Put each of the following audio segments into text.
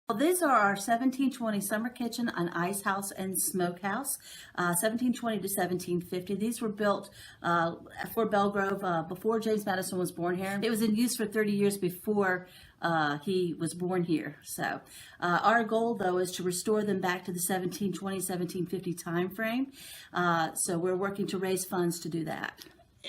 Well, these are our 1720 summer kitchen, an ice house, and smokehouse, 1720 to 1750. These were built for Belle Grove before James Madison was born here. It was in use for 30 years before he was born here. So our goal, though, is to restore them back to the 1720, 1750 time frame. So we're working to raise funds to do that.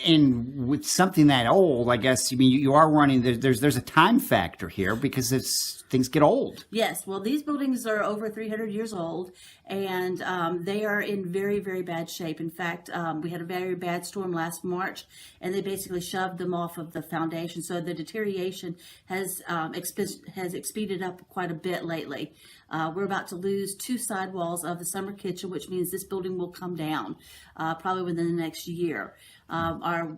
And with something that old, I guess, you are running, there's a time factor here because things get old. Yes, well, these buildings are over 300 years old, and they are in very, very bad shape. In fact, we had a very bad storm last March, and they basically shoved them off of the foundation. So the deterioration has expeded up quite a bit lately. We're about to lose 2 sidewalls of the summer kitchen, which means this building will come down probably within the next year. Our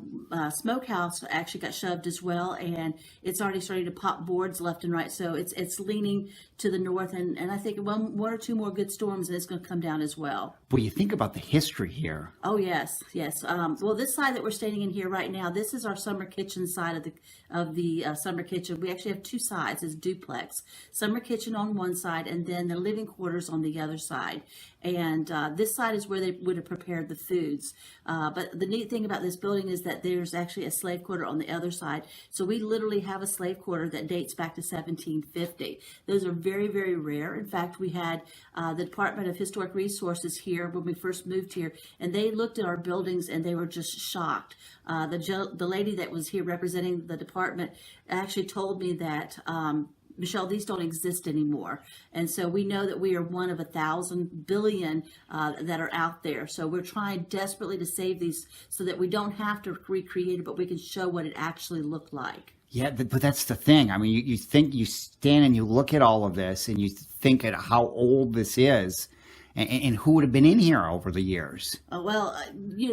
smokehouse actually got shoved as well, and it's already starting to pop boards left and right. So it's leaning to the north, and I think one or two more good storms, and it's going to come down as well. Well, you think about the history here. Oh yes, yes. Well, this side that we're standing in here right now, this is our summer kitchen side of the summer kitchen. We actually have 2 sides. It's duplex, summer kitchen on one side, and then the living quarters on the other side. And this side is where they would have prepared the foods. But the neat thing about this building is that there's actually a slave quarter on the other side. So we literally have a slave quarter that dates back to 1750. Those are very, very rare. In fact, we had the Department of Historic Resources here when we first moved here, and they looked at our buildings and they were just shocked. The lady that was here representing the department actually told me that Michelle, these don't exist anymore. And so we know that we are one of 1,000 billion that are out there. So we're trying desperately to save these so that we don't have to recreate it, but we can show what it actually looked like. Yeah, but that's the thing. I mean, you think, you stand and you look at all of this and you think at how old this is. And who would have been in here over the years?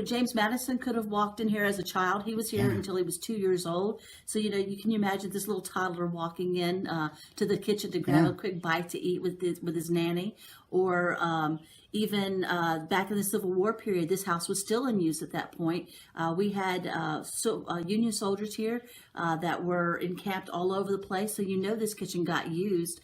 James Madison could have walked in here as a child. He was here until he was 2 years old. So, you can imagine this little toddler walking in to the kitchen to grab a quick bite to eat with his nanny. Or even back in the Civil War period, this house was still in use at that point. We had Union soldiers here that were encamped all over the place. So this kitchen got used.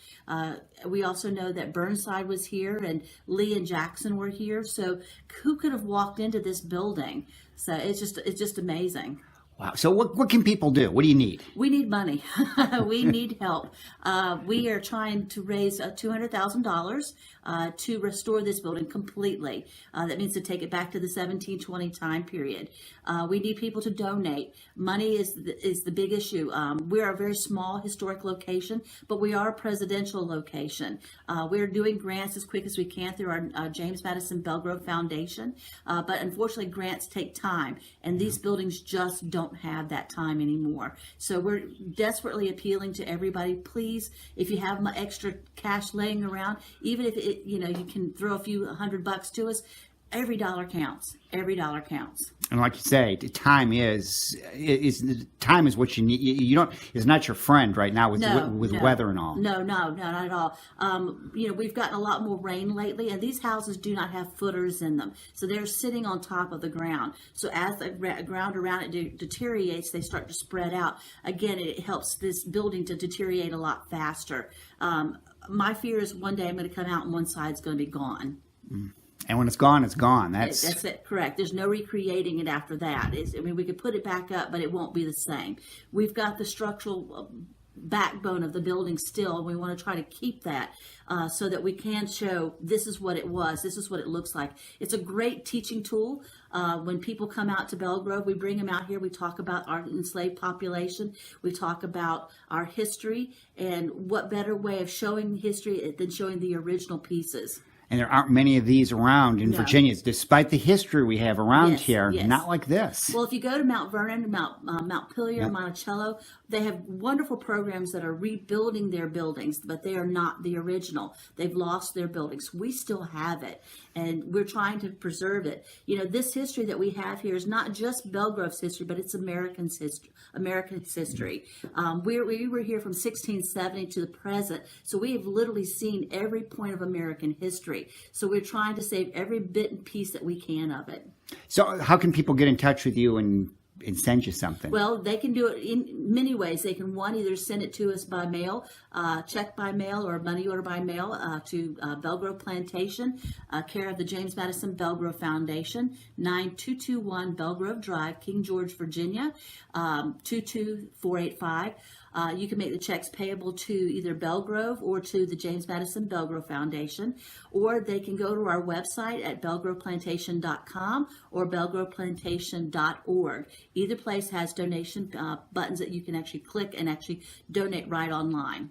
We also know that Burnside was here and Lee and Jackson were here. So who could have walked into this building? So it's just amazing. Wow. So what can people do? What do you need? We need money. We need help. We are trying to raise $200,000 to restore this building completely. That means to take it back to the 1720 time period. We need people to donate. Money is the big issue. We are a very small historic location, but we are a presidential location. We're doing grants as quick as we can through our James Madison Belle Grove Foundation. But unfortunately, grants take time, and these buildings just don't have that time anymore. So we're desperately appealing to everybody. Please, if you have extra cash laying around, even if you can throw a few $100 to us, every dollar counts. Every dollar counts. And like you say, time is what you need. You don't. It's not your friend right now with weather and all. No, not at all. We've gotten a lot more rain lately, and these houses do not have footers in them, so they're sitting on top of the ground. So as the ground around it deteriorates, they start to spread out. Again, it helps this building to deteriorate a lot faster. My fear is one day I'm going to come out and one side's going to be gone. And when it's gone, it's gone. That's it. Correct. There's no recreating it after that. We could put it back up, but it won't be the same. We've got the structural backbone of the building still, and we want to try to keep that so that we can show this is what it was. This is what it looks like. It's a great teaching tool. When people come out to Belle Grove, we bring them out here. We talk about our enslaved population. We talk about our history, and what better way of showing history than showing the original pieces. And there aren't many of these around in Virginia, despite the history we have around here. Yes. Not like this. Well, if you go to Mount Vernon, Mount Pillier, Monticello, they have wonderful programs that are rebuilding their buildings, but they are not the original. They've lost their buildings. We still have it, and we're trying to preserve it. This history that we have here is not just Belle Grove's history, but it's America's history. We were here from 1670 to the present, so we have literally seen every point of American history. So we're trying to save every bit and piece that we can of it. So how can people get in touch with you and and send you something? Well, they can do it in many ways. They can, one, either send it to us by mail, check by mail, or money order by mail to Belle Grove Plantation, care of the James Madison Belle Grove Foundation, 9221 Belle Grove Drive, King George, Virginia, 22485. You can make the checks payable to either Belle Grove or to the James Madison Belle Grove Foundation, or they can go to our website at bellegroveplantation.com or bellegroveplantation.org. Either place has donation buttons that you can actually click and actually donate right online.